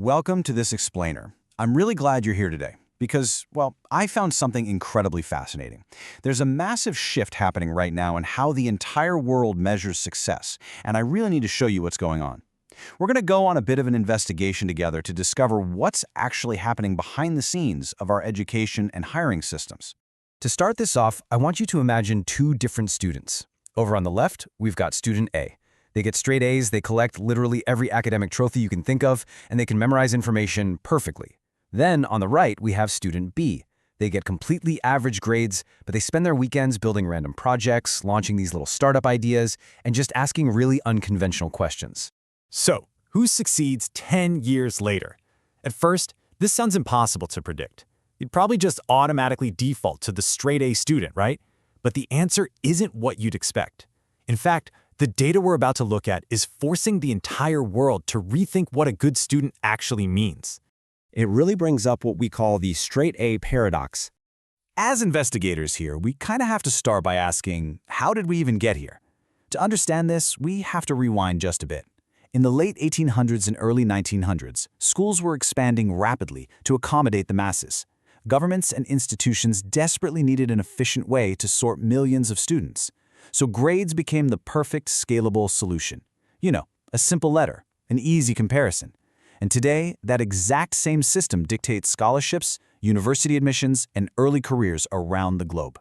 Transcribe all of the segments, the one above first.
Welcome to this explainer. I'm really glad you're here today because, well, I found something incredibly fascinating. There's a massive shift happening right now in how the entire world measures success, and I really need to show you what's going on. We're going to go on a bit of an investigation together to discover what's actually happening behind the scenes of our education and hiring systems. To start this off, I want you to imagine two different students. Over on the left, we've got student A. They get straight A's, they collect literally every academic trophy you can think of, and they can memorize information perfectly. Then, on the right, we have student B. They get completely average grades, but they spend their weekends building random projects, launching these little startup ideas, and just asking really unconventional questions. So, who succeeds 10 years later? At first, this sounds impossible to predict. You'd probably just automatically default to the straight A student, right? But the answer isn't what you'd expect. In fact, the data we're about to look at is forcing the entire world to rethink what a good student actually means. It really brings up what we call the straight A paradox. As investigators here, we kind of have to start by asking, how did we even get here? To understand this, we have to rewind just a bit. In the late 1800s and early 1900s, schools were expanding rapidly to accommodate the masses. Governments and institutions desperately needed an efficient way to sort millions of students. So grades became the perfect, scalable solution. You know, a simple letter, an easy comparison. And today, that exact same system dictates scholarships, university admissions, and early careers around the globe.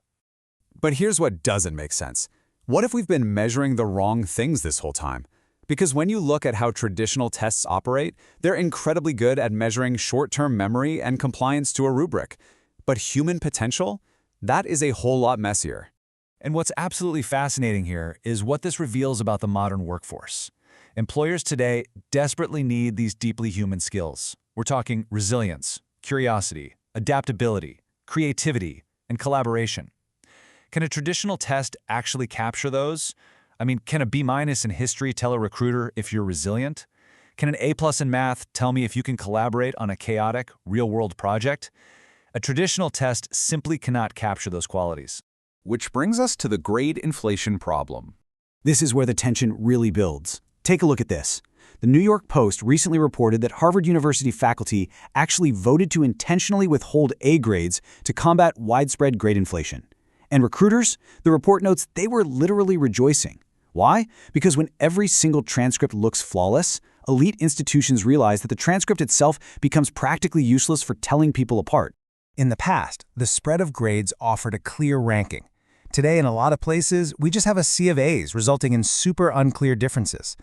But here's what doesn't make sense. What if we've been measuring the wrong things this whole time? Because when you look at how traditional tests operate, they're incredibly good at measuring short-term memory and compliance to a rubric. But human potential? That is a whole lot messier. And what's absolutely fascinating here is what this reveals about the modern workforce. Employers today desperately need these deeply human skills. We're talking resilience, curiosity, adaptability, creativity, and collaboration. Can a traditional test actually capture those? I mean, can a B- in history tell a recruiter if you're resilient? Can an A+ in math tell me if you can collaborate on a chaotic, real-world project? A traditional test simply cannot capture those qualities. Which brings us to the grade inflation problem. This is where the tension really builds. Take a look at this. The New York Post recently reported that Harvard University faculty actually voted to intentionally withhold A grades to combat widespread grade inflation. And recruiters, the report notes they were literally rejoicing. Why? Because when every single transcript looks flawless, elite institutions realize that the transcript itself becomes practically useless for telling people apart. In the past, the spread of grades offered a clear ranking. Today, in a lot of places, we just have a sea of A's, resulting in super unclear differences.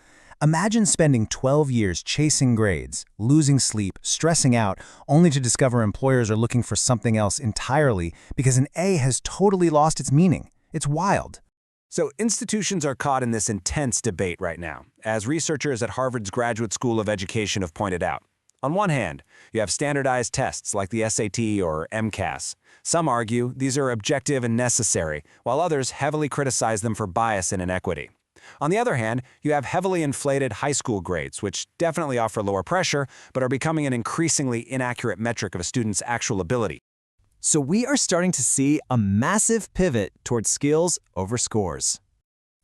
Imagine spending 12 years chasing grades, losing sleep, stressing out, only to discover employers are looking for something else entirely because an A has totally lost its meaning. It's wild. So institutions are caught in this intense debate right now, as researchers at Harvard's Graduate School of Education have pointed out. On one hand, you have standardized tests like the SAT or MCAS. Some argue these are objective and necessary, while others heavily criticize them for bias and inequity. On the other hand, you have heavily inflated high school grades, which definitely offer lower pressure, but are becoming an increasingly inaccurate metric of a student's actual ability. So we are starting to see a massive pivot towards skills over scores.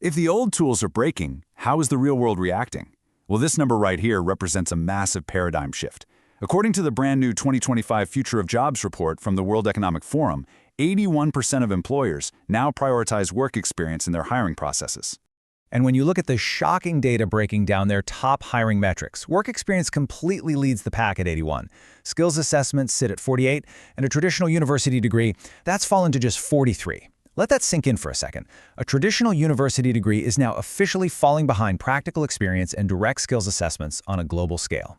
If the old tools are breaking, how is the real world reacting? Well, this number right here represents a massive paradigm shift. According to the brand new 2025 Future of Jobs report from the World Economic Forum, 81% of employers now prioritize work experience in their hiring processes. And when you look at the shocking data breaking down their top hiring metrics, work experience completely leads the pack at 81. Skills assessments sit at 48, and a traditional university degree, that's fallen to just 43. Let that sink in for a second. A traditional university degree is now officially falling behind practical experience and direct skills assessments on a global scale.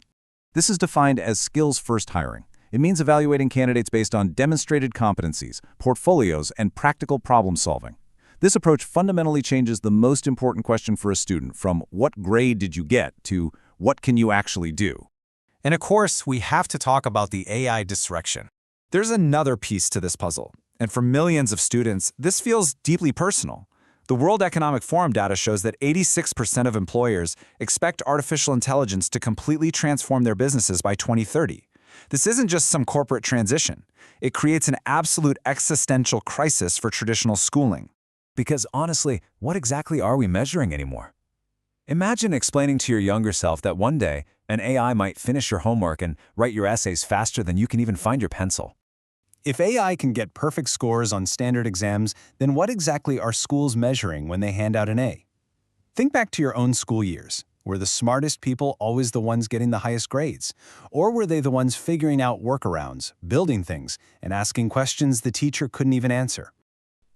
This is defined as skills-first hiring. It means evaluating candidates based on demonstrated competencies, portfolios, and practical problem-solving. This approach fundamentally changes the most important question for a student from what grade did you get to what can you actually do? And of course, we have to talk about the AI disruption. There's another piece to this puzzle. And for millions of students, this feels deeply personal. The World Economic Forum data shows that 86% of employers expect artificial intelligence to completely transform their businesses by 2030. This isn't just some corporate transition. It creates an absolute existential crisis for traditional schooling. Because honestly, what exactly are we measuring anymore? Imagine explaining to your younger self that one day, An AI might finish your homework and write your essays faster than you can even find your pencil. If AI can get perfect scores on standard exams, then what exactly are schools measuring when they hand out an A? Think back to your own school years. Were the smartest people always the ones getting the highest grades? Or were they the ones figuring out workarounds, building things, and asking questions the teacher couldn't even answer?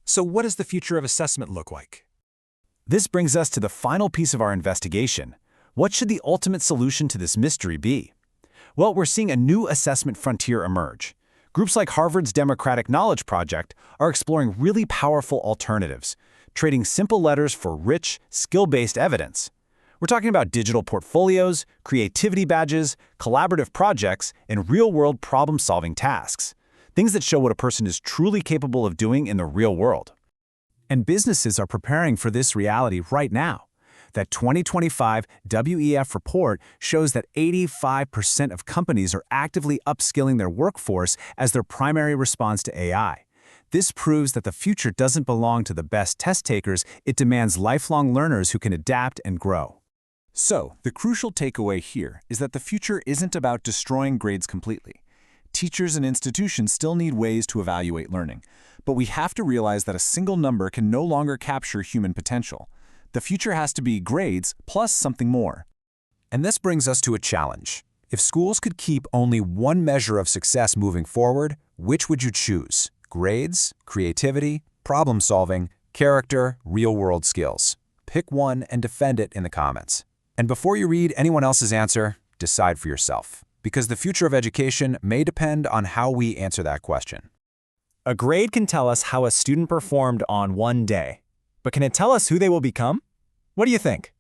So what does the future of assessment look like? This brings us to the final piece of our investigation. What should the ultimate solution to this mystery be? Well, we're seeing a new assessment frontier emerge. Groups like Harvard's Democratic Knowledge Project are exploring really powerful alternatives, trading simple letters for rich, skill-based evidence. We're talking about digital portfolios, creativity badges, collaborative projects, and real-world problem-solving tasks. Things that show what a person is truly capable of doing in the real world. And businesses are preparing for this reality right now. That 2025 WEF report shows that 85% of companies are actively upskilling their workforce as their primary response to AI. This proves that the future doesn't belong to the best test takers, it demands lifelong learners who can adapt and grow. So, the crucial takeaway here is that the future isn't about destroying grades completely. Teachers and institutions still need ways to evaluate learning, but we have to realize that a single number can no longer capture human potential. The future has to be grades plus something more. And this brings us to a challenge. If schools could keep only one measure of success moving forward, which would you choose? Grades, creativity, problem solving, character, real-world skills. Pick one and defend it in the comments. And before you read anyone else's answer, decide for yourself, because the future of education may depend on how we answer that question. A grade can tell us how a student performed on one day, but can it tell us who they will become? What do you think?